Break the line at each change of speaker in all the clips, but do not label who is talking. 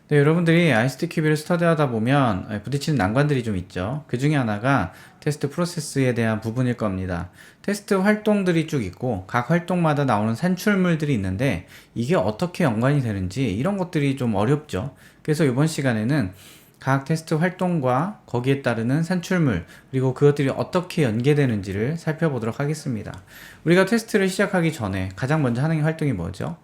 네, 여러분들이 ICT QB를 스터디하다 보면 부딪히는 난관들이 좀 있죠. 그 중에 하나가 테스트 프로세스에 대한 부분일 겁니다. 테스트 활동들이 쭉 있고 각 활동마다 나오는 산출물들이 있는데 이게 어떻게 연관이 되는지 이런 것들이 좀 어렵죠. 그래서 이번 시간에는 각 테스트 활동과 거기에 따르는 산출물 그리고 그것들이 어떻게 연계되는지를 살펴보도록 하겠습니다. 우리가 테스트를 시작하기 전에 가장 먼저 하는 활동이 뭐죠?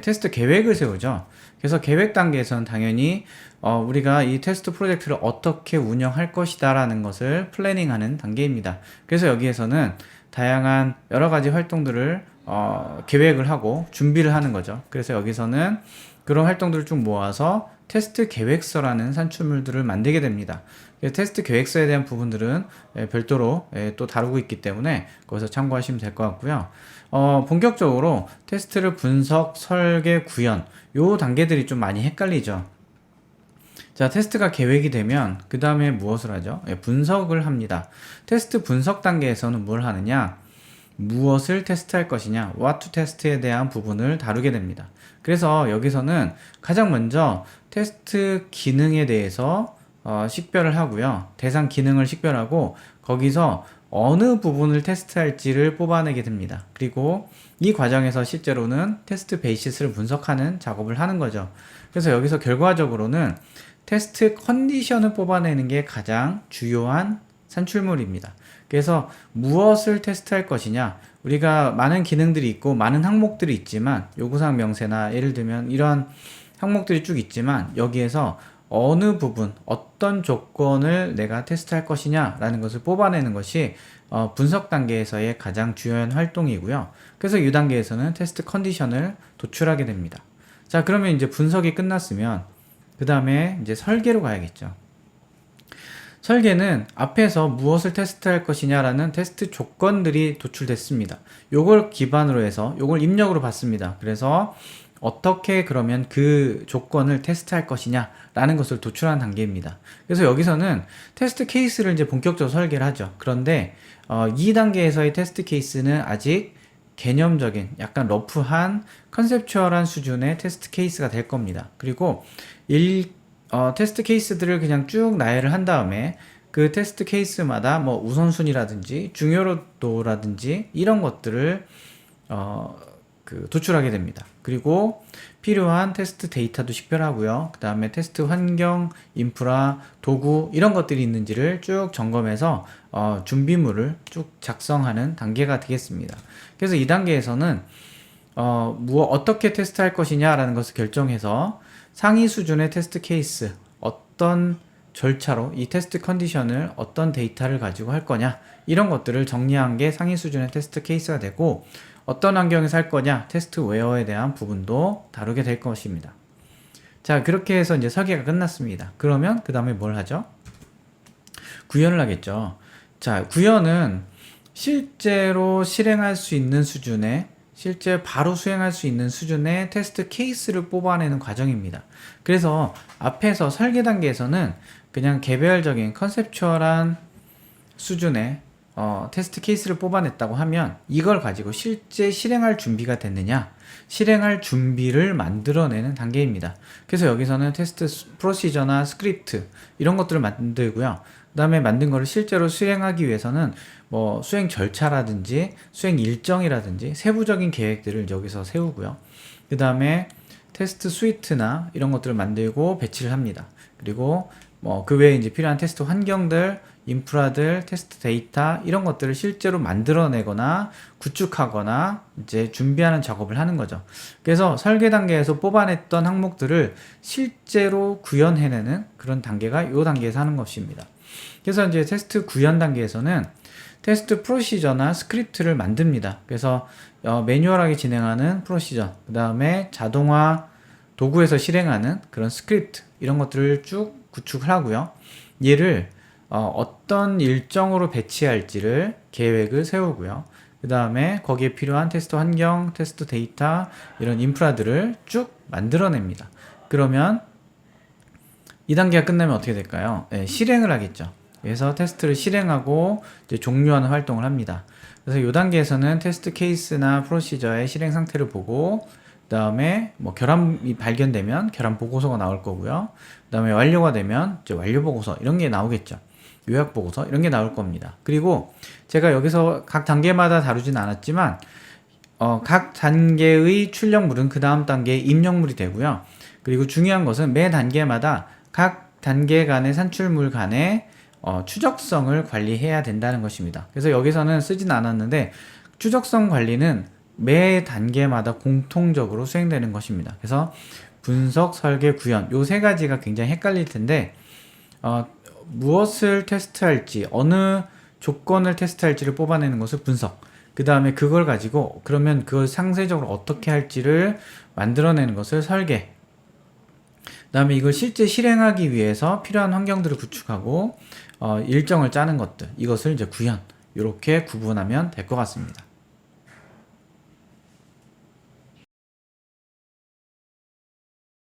테스트 계획을 세우죠. 그래서 계획 단계에서는 당연히 우리가 이 테스트 프로젝트를 어떻게 운영할 것이다 라는 것을 플래닝하는 단계입니다. 그래서 여기에서는 다양한 여러 가지 활동들을 계획을 하고 준비를 하는 거죠. 그래서 여기서는 그런 활동들을 쭉 모아서 테스트 계획서라는 산출물들을 만들게 됩니다. 테스트 계획서에 대한 부분들은 별도로 또 다루고 있기 때문에 거기서 참고하시면 될 것 같고요. 본격적으로 테스트를 분석, 설계, 구현 요 단계들이 좀 많이 헷갈리죠. 자, 테스트가 계획이 되면 그 다음에 무엇을 하죠? 분석을 합니다. 테스트 분석 단계에서는 뭘 하느냐? 무엇을 테스트할 것이냐, what to test에 대한 부분을 다루게 됩니다. 그래서 여기서는 가장 먼저 테스트 기능에 대해서 식별을 하고요. 대상 기능을 식별하고 거기서 어느 부분을 테스트할지를 뽑아내게 됩니다. 그리고 이 과정에서 실제로는 테스트 베이시스를 분석하는 작업을 하는 거죠. 그래서 여기서 결과적으로는 테스트 컨디션을 뽑아내는 게 가장 주요한 산출물입니다. 그래서 무엇을 테스트할 것이냐, 우리가 많은 기능들이 있고 많은 항목들이 있지만 요구사항 명세나 예를 들면 이런 항목들이 쭉 있지만 여기에서 어느 부분, 어떤 조건을 내가 테스트할 것이냐 라는 것을 뽑아내는 것이 분석 단계에서의 가장 중요한 활동이고요. 그래서 이 단계에서는 테스트 컨디션을 도출하게 됩니다. 자, 그러면 이제 분석이 끝났으면 그 다음에 이제 설계로 가야겠죠. 설계는 앞에서 무엇을 테스트할 것이냐라는 테스트 조건들이 도출됐습니다. 요걸 기반으로 해서 요걸 입력으로 받습니다. 그래서 어떻게 그러면 그 조건을 테스트할 것이냐 라는 것을 도출하는 단계입니다. 그래서 여기서는 테스트 케이스를 이제 본격적으로 설계를 하죠. 그런데 2단계에서의 테스트 케이스는 아직 개념적인 약간 러프한 컨셉추얼한 수준의 테스트 케이스가 될 겁니다. 그리고 테스트 케이스들을 그냥 쭉 나열을 한 다음에 그 테스트 케이스마다 뭐 우선순위라든지 중요도라든지 이런 것들을 도출하게 됩니다. 그리고 필요한 테스트 데이터도 식별하고요. 그 다음에 테스트 환경, 인프라, 도구 이런 것들이 있는지를 쭉 점검해서 준비물을 쭉 작성하는 단계가 되겠습니다. 그래서 이 단계에서는 어떻게 테스트할 것이냐라는 것을 결정해서 상위 수준의 테스트 케이스, 어떤 절차로 이 테스트 컨디션을 어떤 데이터를 가지고 할 거냐 이런 것들을 정리한 게 상위 수준의 테스트 케이스가 되고 어떤 환경에서 할 거냐 테스트 웨어에 대한 부분도 다루게 될 것입니다. 자, 그렇게 해서 이제 설계가 끝났습니다. 그러면 그 다음에 뭘 하죠? 구현을 하겠죠. 자, 구현은 실제로 실행할 수 있는 수준의 실제 바로 수행할 수 있는 수준의 테스트 케이스를 뽑아내는 과정입니다. 그래서 앞에서 설계 단계에서는 그냥 개별적인 컨셉추얼한 수준의 테스트 케이스를 뽑아냈다고 하면 이걸 가지고 실제 실행할 준비가 됐느냐, 실행할 준비를 만들어내는 단계입니다. 그래서 여기서는 테스트 프로시저나 스크립트 이런 것들을 만들고요. 그 다음에 만든 거를 실제로 수행하기 위해서는 뭐 수행 절차라든지 수행 일정이라든지 세부적인 계획들을 여기서 세우고요. 그 다음에 테스트 스위트나 이런 것들을 만들고 배치를 합니다. 그리고 뭐 그 외에 이제 필요한 테스트 환경들, 인프라들, 테스트 데이터 이런 것들을 실제로 만들어내거나 구축하거나 이제 준비하는 작업을 하는 거죠. 그래서 설계 단계에서 뽑아냈던 항목들을 실제로 구현해내는 그런 단계가 이 단계에서 하는 것입니다. 그래서 이제 테스트 구현 단계에서는 테스트 프로시저나 스크립트를 만듭니다. 그래서 매뉴얼하게 진행하는 프로시저, 그 다음에 자동화 도구에서 실행하는 그런 스크립트 이런 것들을 쭉 구축을 하고요. 얘를 어떤 일정으로 배치할지를 계획을 세우고요. 그 다음에 거기에 필요한 테스트 환경, 테스트 데이터 이런 인프라들을 쭉 만들어냅니다. 그러면 이 단계가 끝나면 어떻게 될까요? 실행을 하겠죠. 위해서 테스트를 실행하고 이제 종료하는 활동을 합니다. 그래서 이 단계에서는 테스트 케이스나 프로시저의 실행 상태를 보고 그 다음에 뭐 결함이 발견되면 결함 보고서가 나올 거고요. 그 다음에 완료가 되면 이제 완료 보고서 이런 게 나오겠죠. 요약 보고서 이런 게 나올 겁니다. 그리고 제가 여기서 각 단계마다 다루진 않았지만 각 단계의 출력물은 그 다음 단계의 입력물이 되고요. 그리고 중요한 것은 매 단계마다 각 단계 간의 산출물 간의 추적성을 관리해야 된다는 것입니다. 그래서 여기서는 쓰진 않았는데 추적성 관리는 매 단계마다 공통적으로 수행되는 것입니다. 그래서 분석, 설계, 구현 요 세 가지가 굉장히 헷갈릴 텐데 무엇을 테스트할지 어느 조건을 테스트할지를 뽑아내는 것을 분석, 그 다음에 그걸 가지고 그러면 그걸 상세적으로 어떻게 할지를 만들어내는 것을 설계, 그 다음에 이걸 실제 실행하기 위해서 필요한 환경들을 구축하고 일정을 짜는 것들, 이것을 이제 구현, 이렇게 구분하면 될 것 같습니다.